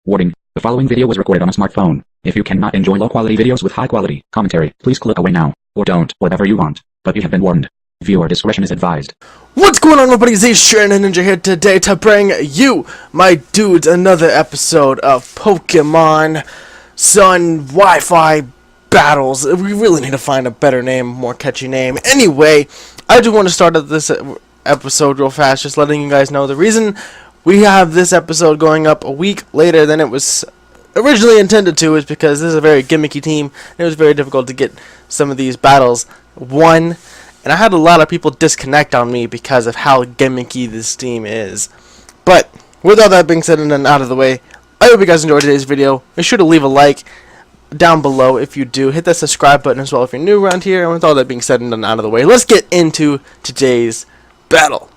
Warning: the following video was recorded on a smartphone. If you cannot enjoy low-quality videos with high-quality commentary, please click away now. Or don't, whatever you want. But you have been warned. Viewer discretion is advised. What's going on, everybody? Z-Sharon Ninja here today to bring you, my dudes, another episode of Pokemon Sun Wi-Fi Battles. We really need to find a better name, more catchy name. Anyway, I do want to start this episode real fast, just letting you guys know the reason we have this episode going up a week later than it was originally intended to is because this is a very gimmicky team, and it was very difficult to get some of these battles won. And I had a lot of people disconnect on me because of how gimmicky this team is. But with all that being said and then out of the way, I hope you guys enjoyed today's video. Make sure to leave a like down below if you do. Hit that subscribe button as well if you're new around here. And with all that being said and done out of the way, let's get into today's battle.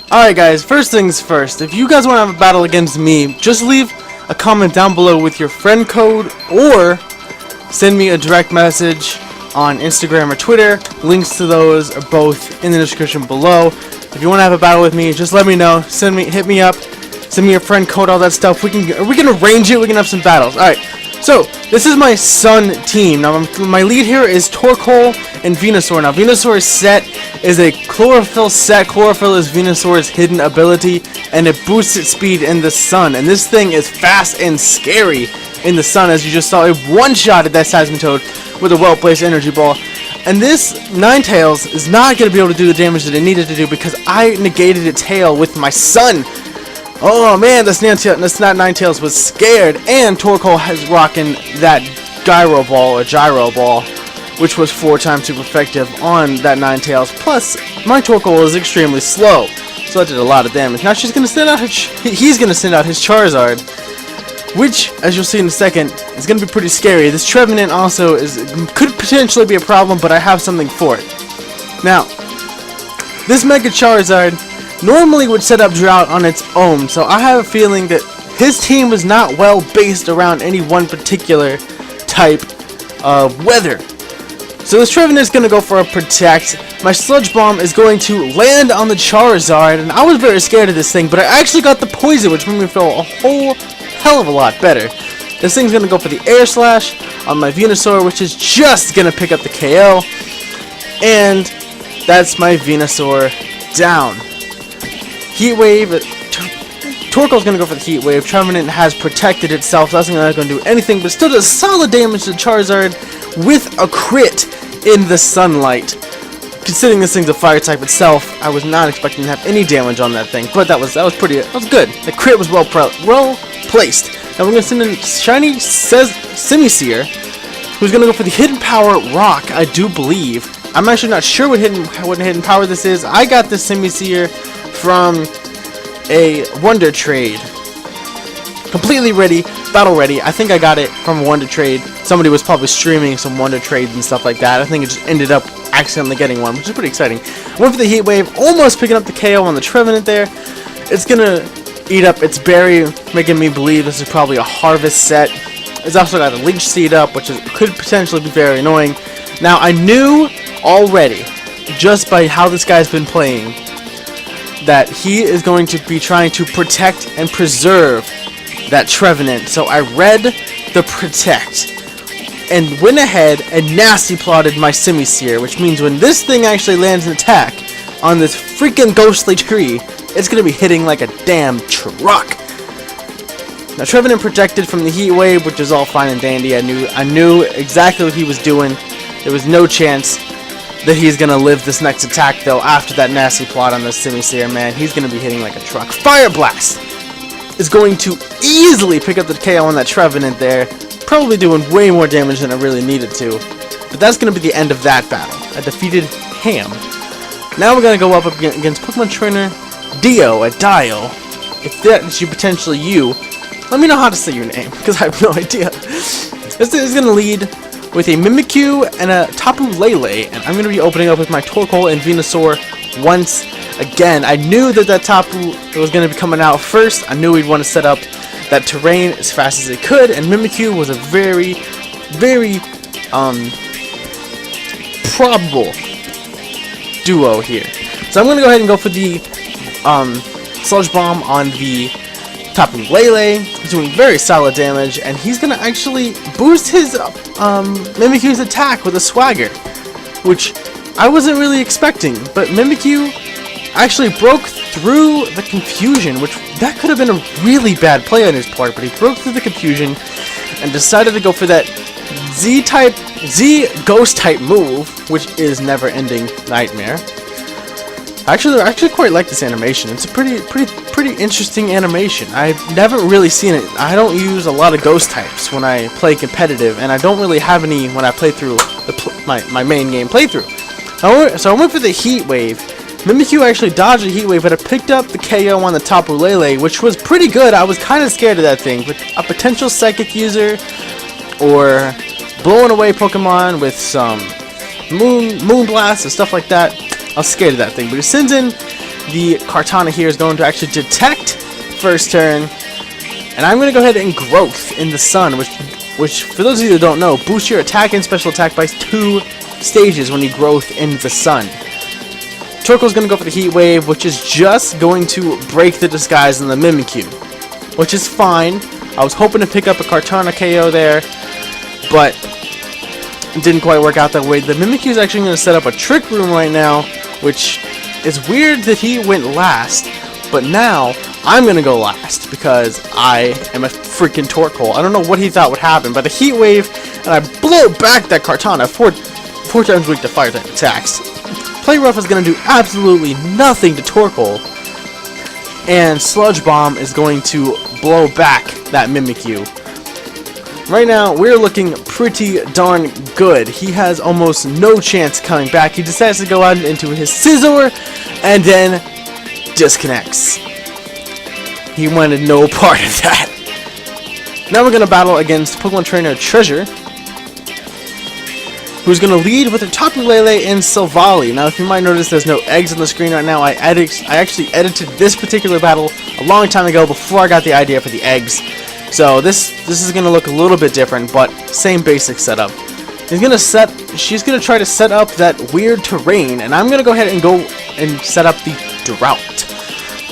Alright guys, first things first. If you guys want to have a battle against me, just leave a comment down below with your friend code or send me a direct message on Instagram or Twitter. Links to those are both in the description below. If you want to have a battle with me, just let me know. Hit me up. Send me your friend code, all that stuff. We can arrange it. We can have some battles. All right. So this is my Sun team. Now my lead here is Torkoal and Venusaur. Now Venusaur's set is a Chlorophyll set. Chlorophyll is Venusaur's hidden ability, and it boosts its speed in the sun. And this thing is fast and scary in the sun, as you just saw. It one-shotted that Seismitoad with a well-placed energy ball. And this Ninetales is not going to be able to do the damage that it needed to do because I negated its hail with my sun. Oh man, this Ninetales was scared, and Torkoal has rocking that Gyro Ball, which was 4 times super effective on that Ninetales. Plus, my Torkoal is extremely slow, so that did a lot of damage. Now he's gonna send out his Charizard, which, as you'll see in a second, is gonna be pretty scary. This Trevenant also could potentially be a problem, but I have something for it. Now, this Mega Charizard normally would set up Drought on its own, so I have a feeling that his team was not well based around any one particular type of weather. So this Trevenant is going to go for a Protect. My Sludge Bomb is going to land on the Charizard, and I was very scared of this thing, but I actually got the Poison, which made me feel a whole hell of a lot better. This thing's going to go for the Air Slash on my Venusaur, which is just going to pick up the KO, and that's my Venusaur down. Heat Wave. Torkoal's going to go for the Heat Wave. Trevenant has protected itself, so that's not going to do anything, but still does solid damage to Charizard with a crit in the sunlight. Considering this thing's a fire type itself, I was not expecting to have any damage on that thing, but that was good. The crit was well placed. Now we're going to send in Shiny Simisear, who's going to go for the Hidden Power Rock, I do believe. I'm actually not sure what hidden power this is. I got this Simisear from a Wonder Trade. Completely ready, battle ready. I think I got it from Wonder Trade. Somebody was probably streaming some Wonder Trades and stuff like that. I think it just ended up accidentally getting one, which is pretty exciting. Went for the Heat Wave, almost picking up the KO on the Trevenant there. It's gonna eat up its berry, making me believe this is probably a Harvest set. It's also got a Leech Seed up, which could potentially be very annoying. Now I knew already, just by how this guy's been playing, that he is going to be trying to protect and preserve that Trevenant. So I read the Protect and went ahead and nasty plotted my Simisear, which means when this thing actually lands an attack on this freaking ghostly tree, it's going to be hitting like a damn truck. Now Trevenant protected from the Heat Wave, which is all fine and dandy. I knew exactly what he was doing. There was no chance that he's going to live this next attack, though. After that nasty plot on the Simisear, man, he's going to be hitting like a truck. Fire Blast is going to easily pick up the KO on that Trevenant there, probably doing way more damage than I really needed to. But that's going to be the end of that battle. I defeated him. Now we're going to go up against Pokemon Trainer Dio at Dio. If that is potentially you, let me know how to say your name, because I have no idea. This is going to lead with a Mimikyu and a Tapu Lele, and I'm going to be opening up with my Torkoal and Venusaur once again. I knew that Tapu was going to be coming out first. I knew we'd want to set up that terrain as fast as it could, and Mimikyu was a very, very probable duo here. So I'm going to go ahead and go for the Sludge Bomb on the Tapu Lele is doing very solid damage, and he's gonna actually boost his Mimikyu's attack with a swagger, which I wasn't really expecting. But Mimikyu actually broke through the confusion, which that could have been a really bad play on his part, but he broke through the confusion and decided to go for that Z ghost type move, which is Never Ending Nightmare. I actually quite like this animation. It's a pretty interesting animation. I've never really seen it. I don't use a lot of ghost types when I play competitive, and I don't really have any when I play through my main game playthrough. So I went for the Heat Wave. Mimikyu actually dodged the Heat Wave, but it picked up the KO on the Tapu Lele, which was pretty good. I was kind of scared of that thing, but a potential Psychic user or blowing away Pokemon with some Moon Blast and stuff like that, I was scared of that thing. But he sends in the Kartana here is going to actually detect first turn, and I'm going to go ahead and Growth in the Sun, which for those of you that don't know, boosts your attack and special attack by 2 stages when you Growth in the Sun. Torkoal's going to go for the Heat Wave, which is just going to break the disguise in the Mimikyu, which is fine. I was hoping to pick up a Kartana KO there, but it didn't quite work out that way. The Mimikyu is actually going to set up a Trick Room right now, which is weird that he went last, but now I'm going to go last because I am a freaking Torkoal. I don't know what he thought would happen, but the Heat Wave, and I blow back that Kartana, 4 times weak to fire type attacks. Play Rough is going to do absolutely nothing to Torkoal, and Sludge Bomb is going to blow back that Mimikyu. Right now, we're looking pretty darn good. He has almost no chance coming back. He decides to go out into his Scizor and then disconnects. He wanted no part of that. Now we're going to battle against Pokemon Trainer Treasure, who's going to lead with a Tapu Lele and Silvally. Now, if you might notice, there's no eggs on the screen right now. I actually edited this particular battle a long time ago before I got the idea for the eggs. So this is going to look a little bit different, but same basic setup. She's going to try to set up that weird terrain, and I'm going to go ahead and go and set up the Drought,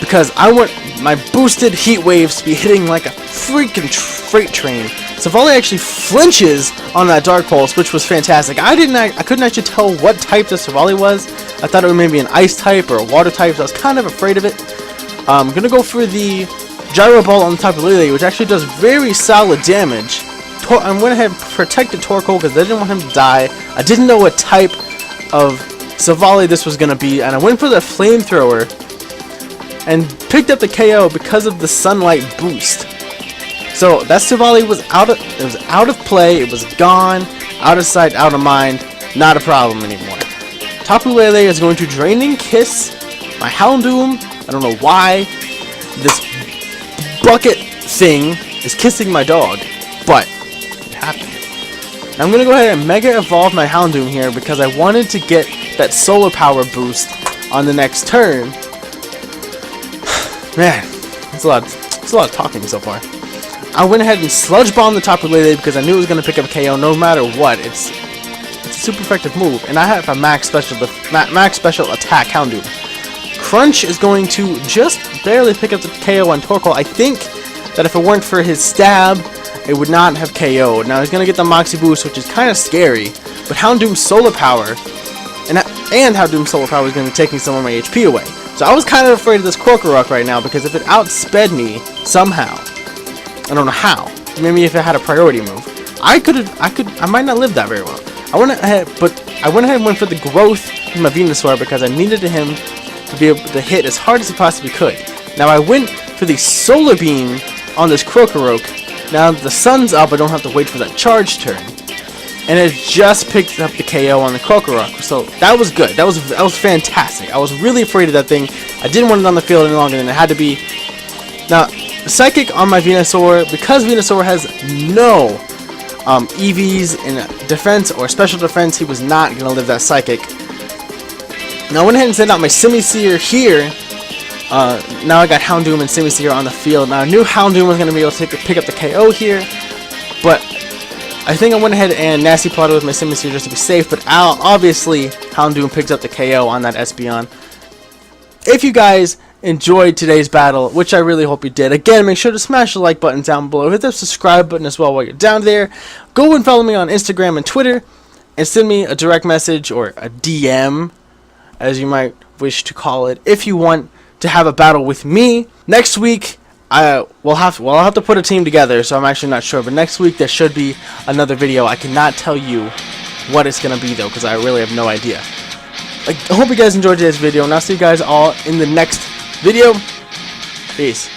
because I want my boosted Heat Waves to be hitting like a freaking freight train. Silvally actually flinches on that Dark Pulse, which was fantastic. I couldn't actually tell what type the Silvally was. I thought it was maybe an Ice type or a Water type, so I was kind of afraid of it. I'm going to go for the Gyro Ball on the Tapu Lele, which actually does very solid damage. I went ahead and protected Torkoal because I didn't want him to die. I didn't know what type of Silvally this was going to be, and I went for the Flamethrower and picked up the KO because of the Sunlight boost. So that Silvally was out of play, it was gone, out of sight, out of mind, not a problem anymore. Tapu Lele is going to Draining Kiss my Houndoom. I don't know why this bucket thing is kissing my dog, but it happened. Now I'm going to go ahead and Mega Evolve my Houndoom here because I wanted to get that Solar Power boost on the next turn. Man, it's a lot of talking so far. I went ahead and Sludge Bomb the Tapu Lele because I knew it was going to pick up a KO no matter what. It's a super effective move, and I have a max special attack Houndoom. Crunch is going to just barely pick up the KO on Torkoal. I think that if it weren't for his stab, it would not have KO'd. Now he's going to get the Moxie Boost, which is kind of scary, but Houndoom's Solar Power, and Houndoom's Solar Power is going to be taking some of my HP away. So I was kind of afraid of this Krokorok right now, because if it outsped me somehow, I don't know how, maybe if it had a priority move, I might not live that very well. I went ahead and went for the Growth in my Venusaur because I needed him to be able to hit as hard as he possibly could. Now I went for the Solar Beam on this Krokorok. Now that the sun's up, I don't have to wait for that charge turn, and it just picked up the KO on the Krokorok. So that was good. That was fantastic. I was really afraid of that thing. I didn't want it on the field any longer than it had to be. Now Psychic on my Venusaur, because Venusaur has no EVs in defense or special defense, he was not going to live that Psychic. Now I went ahead and sent out my Simisear here. Now I got Houndoom and Simisear on the field. Now I knew Houndoom was going to be able to pick up the KO here, but I think I went ahead and Nasty Plotted with my Simisear just to be safe, but obviously Houndoom picks up the KO on that Espeon. If you guys enjoyed today's battle, which I really hope you did. Again, make sure to smash the like button down below. Hit the subscribe button as well while you're down there. Go and follow me on Instagram and Twitter, and send me a direct message or a DM, as you might wish to call it, if you want to have a battle with me. Next week, I'll have to put a team together, so I'm actually not sure. But next week there should be another video. I cannot tell you what it's gonna be though, because I really have no idea. I hope you guys enjoyed today's video, and I'll see you guys all in the next video. Peace.